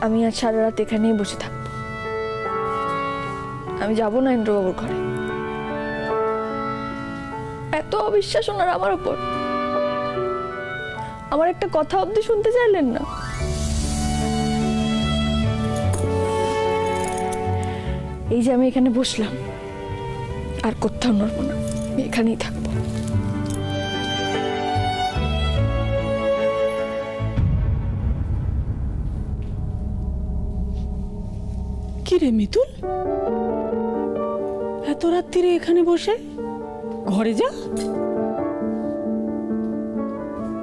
আমি আজ সারা রাত এখানেই বসে থাকবো। আমি যাব না ইন্দ্রবাবুর ঘরে। এত অবিশ্বাস ওনার আমার উপর। আমার একটা কথা অবধি শুনতে চাইলেন না। এই যে আমি এখানে বসলাম, আর কোথাও নড়বো না, আমি এখানেই থাকবো। কি রে মিতুল, এত রাত্রিরে এখানে বসে? ঘরে যা।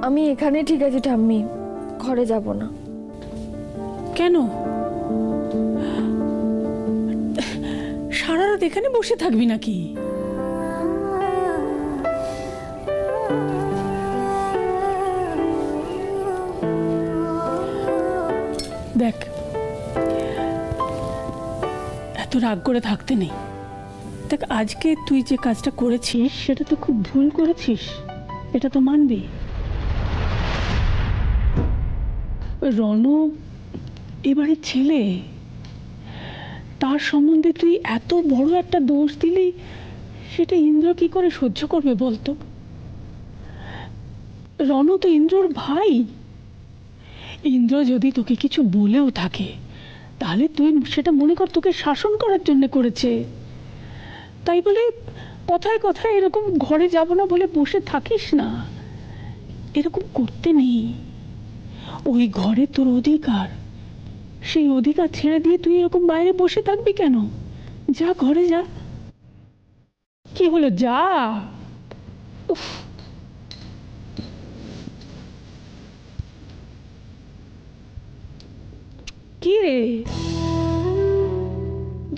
আমি এখানে ঠিক আছে ঠাম্মি, ঘরে যাব না। কেন? সারা রাত এখানে বসে থাকবি নাকি? দেখ, এত রাগ করে থাকতে নেই। দেখ, আজকে তুই যে কাজটা করেছিস সেটা তো খুব ভুল করেছিস, এটা তো মানবি। রণ এবারে ছেলে, তার সম্বন্ধে তুই এত বড় একটা দোষ দিলি, সেটা ইন্দ্র কি করে সহ্য করবে বলতো? রণ তো ইন্দ্রর ভাই। ইন্দ্র যদি তোকে কিছু বলেও থাকে, তাহলে তুই সেটা মনে কর তোকে শাসন করার জন্য করেছে। তাই বলে কথায় কথায় এরকম ঘরে যাব না বলে বসে থাকিস না, এরকম করতে নেই। ওই ঘরে তোর অধিকার, সেই অধিকার ছেড়ে দিয়ে তুই এরকম বাইরে বসে থাকবি কেন? যা, ঘরে যা। কি হলো, যা। উফ। কি রে,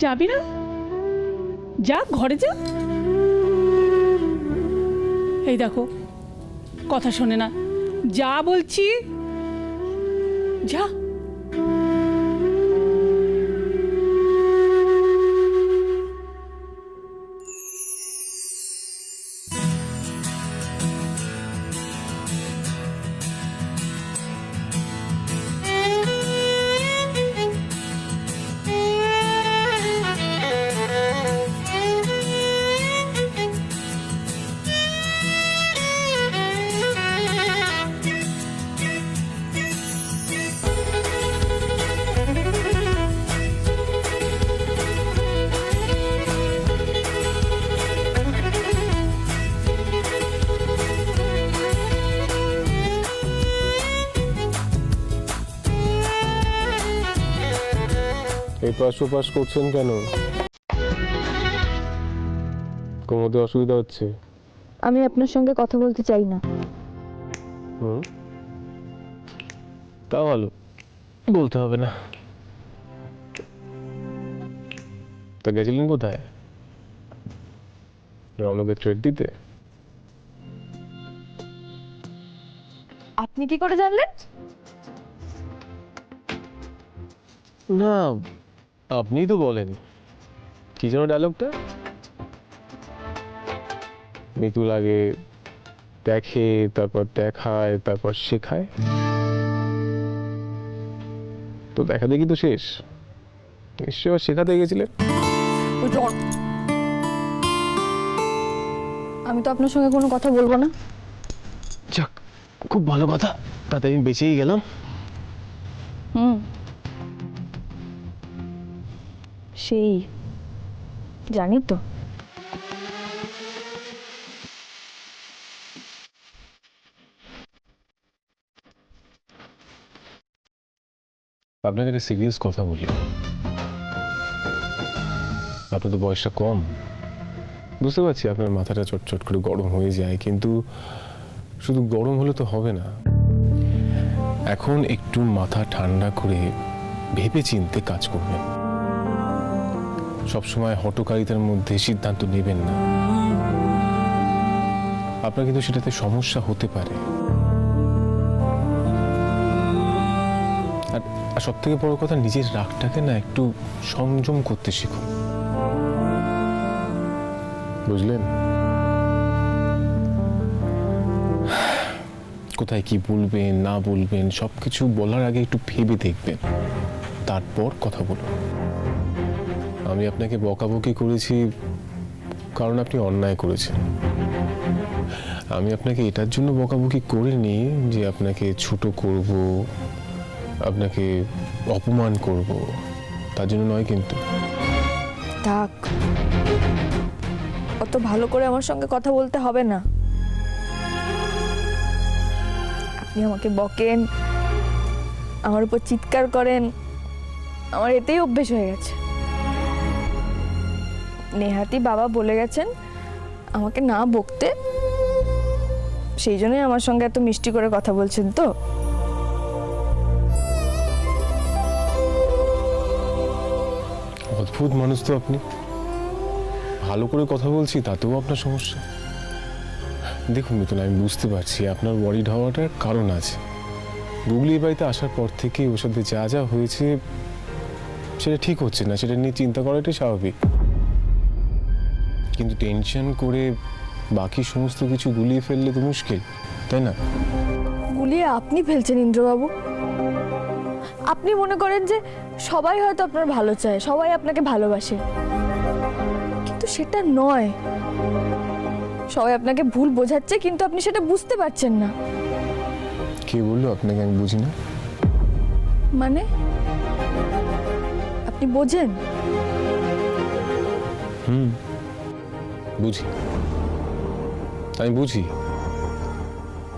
যাবি না? যা, ঘরে যা। এই দেখো, কথা শোনে না, যা বলছি, যা। এপাশ ওপাশ করছেন কেন? কোমরে অসুবিধা হচ্ছে? আমি আপনার সঙ্গে কথা বলতে চাই না। তা ভালো, বলতে হবে না। তা গেছিলেন কোথায়? রণকে ট্রেড দিতে? আপনি কি করে জানলেন? না, আপনিই তো বলেন। কি যেন ডায়লগটা? মিতুল আগে দেখে, তারপর দেখায়, তারপর শেখায়। তো দেখা দেখি তো শেষ, নিশ্চয় শেখাতে গেছিলেন। আমি তো আপনার সঙ্গে কোনো কথা বলবো না। যাক, খুব ভালো কথা, তাতে আমি বেঁচেই গেলাম। সেই জানি তো। আপনাকে একটা সিরিয়াস কথা বলি। আপনার তো বয়সটা কম, বুঝতে পারছি আপনার মাথাটা চটচট করে গরম হয়ে যায়, কিন্তু শুধু গরম হলে তো হবে না। এখন একটু মাথা ঠান্ডা করে ভেবে চিন্তে কাজ করবেন। সবসময় হঠকারিতার মধ্যে সিদ্ধান্ত নেবেন না। আপনার কিন্তু সেটাতে সমস্যা হতে পারে। আর সব থেকে বড় কথা, নিজের রাগটাকে না একটু সংযম করতে শিখুন, বুঝলেন? কোথায় কি বলবেন না বলবেন সবকিছু বলার আগে একটু ভেবে দেখবেন। তারপর কথা বলুন। আমি আপনাকে বকাবকি করেছি কারণ আপনি অন্যায় করেছেন। আমি আপনাকে এটার জন্য বকাবকি করিনি যে আপনাকে ছোট করব, আপনাকে অপমান করব, তার জন্য নয়। কিন্তু থাক, অত ভালো করে আমার সঙ্গে কথা বলতে হবে না। আপনি আমাকে বকেন, আমার উপর চিৎকার করেন, আমার এতেই অভ্যেস হয়ে গেছে। নেহাতি বাবা বলে গেছেন আমাকে না বকতে, সেই জন্যই আমার সঙ্গে এত মিষ্টি করে কথা বলছেন। তো অদ্ভুত মানুষ তো আপনি। ভালো করে কথা বলছি তাতেও আপনার সমস্যা। দেখুন মিতুল, আমি বুঝতে পারছি আপনার ওয়ারিড হওয়াটার কারণ আছে। গুগলি বাড়িতে আসার পর থেকে ওর সাথে যা যা হয়েছে সেটা ঠিক হচ্ছে না, সেটা নিয়ে চিন্তা করাটাই স্বাভাবিক। কিন্তু টেনশন করে বাকি সমস্ত কিছু গুলিয়ে ফেললে তো মুশকিল, তাই না? গুলিয়ে আপনি ফেলছেন ইন্দ্রবাবু। আপনি মনে করেন যে সবাই হয়তো আপনার ভালো চায়, সবাই আপনাকে ভালোবাসে, কিন্তু সেটা নয়। সবাই আপনাকে ভুল বোঝাচ্ছে, কিন্তু আপনি সেটা বুঝতে পারছেন না। কে বললো আপনাকে আমি বুঝি না? মানে আপনি বোঝেন? বুঝি, আমি বুঝি।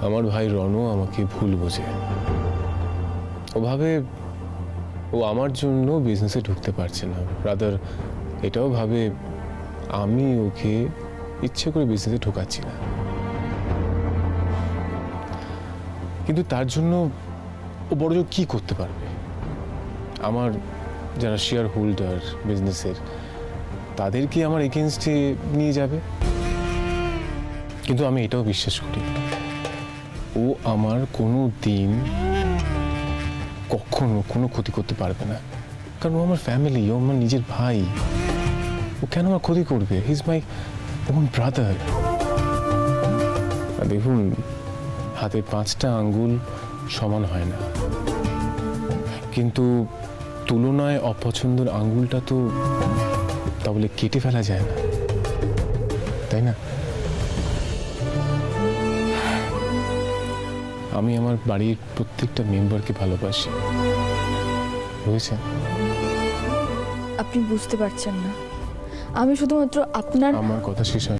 আমার ভাই রনও আমাকে ভুল বোঝে। ও ভাবে ও আমার জন্য বিজনেসে ঢুকতে পারছে না, রাদার এটাও ভাবে আমি ওকে ইচ্ছে করে বিজনেসে ঢোকাচ্ছি না। কিন্তু তার জন্য ও বড়জোর কি করতে পারবে? আমার যারা শেয়ার হোল্ডার বিজনেসের, তাদেরকে আমার এগেনস্টে নিয়ে যাবে। কিন্তু আমি এটাও বিশ্বাস করি ও আমার কোনো দিন কখনো কোনো ক্ষতি করতে পারবে না, কারণ ও আমার ফ্যামিলি, ও আমার নিজের ভাই। ও কেন আমার ক্ষতি করবে? He is my own brother. দেখুন, হাতে 5টা আঙ্গুল সমান হয় না, কিন্তু তুলনায় অপছন্দের আঙ্গুলটা তো তাহলে কেটে ফেলা যায় না, তাই না? আমি আমার বাড়ির প্রত্যেকটা মেম্বারকে ভালোবাসি, বুঝেছেন? আপনি বুঝতে পারছেন না। আমি শুধুমাত্র আপনার আমার কথা শেষ হয়